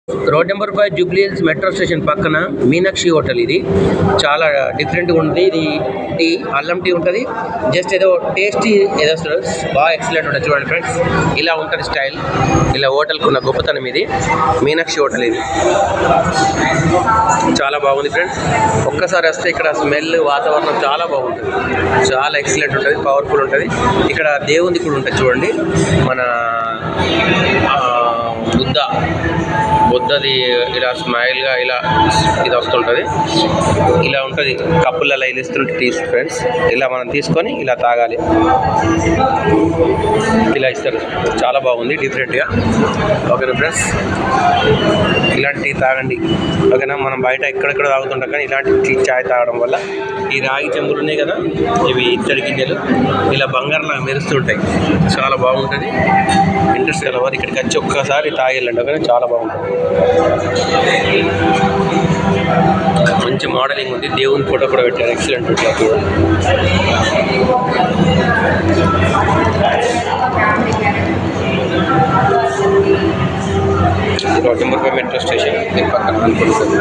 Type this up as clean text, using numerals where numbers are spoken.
Road number 5 Jubilee hills metro station పక్కన Meenakshi hotel. ఇది చాలా డిఫరెంట్గా ఉంటుంది. ఇది టీ అల్లం టీ ఉంటుంది. జస్ట్ ఏదో టేస్టీ ఏదో బాగా ఎక్సలెంట్ ఉంటుంది. చూడండి ఫ్రెండ్స్, ఇలా ఉంటుంది స్టైల్. ఇలా హోటల్కి ఉన్న గొప్పతనం ఇది. మీనాక్షి హోటల్ ఇది చాలా బాగుంది ఫ్రెండ్స్. ఒక్కసారి వస్తే ఇక్కడ స్మెల్ వాతావరణం చాలా బాగుంటుంది. చాలా ఎక్సలెంట్ ఉంటుంది, పవర్ఫుల్ ఉంటుంది. ఇక్కడ దేవుంది కూడా ఉంటుంది చూడండి. మన బుద్ధది ఇలా స్మైల్గా ఇలా ఇది వస్తుంటుంది. ఇలా ఉంటుంది. కప్పులలో ఇలా ఇస్తుంటే టీ ఫ్రెండ్స్. ఇలా మనం తీసుకొని ఇలా తాగాలి. ఇలా ఇస్తారు. చాలా బాగుంది డిఫరెంట్గా. ఓకేనా ఫ్రెండ్స్, ఇలాంటి టీ తాగండి. ఓకేనా, మనం బయట ఎక్కడెక్కడ తాగుతుంటాం కానీ ఇలాంటి టీ చాయ్ తాగడం వల్ల ఈ రాగి చెంబులు ఉన్నాయి కదా, ఇవి ఇత్తడి గిన్నెలు ఇలా బంగారంలాగా మెరుస్తుంటాయి. చాలా బాగుంటుంది. ఇంట్రెస్ట్ గల వారు ఇక్కడికి వచ్చి ఒక్కసారి తాగెళ్ళండి. ఓకేనా, చాలా బాగుంటుంది. మంచి మోడలింగ్ ఉంది. దేవుని ఫోటో కూడా పెట్టారు. ఎక్సలెంట్ ఉంటుంది. రోడ్ నెంబర్ 5 మెట్రో స్టేషన్ పక్కన అనుకుంటుంది.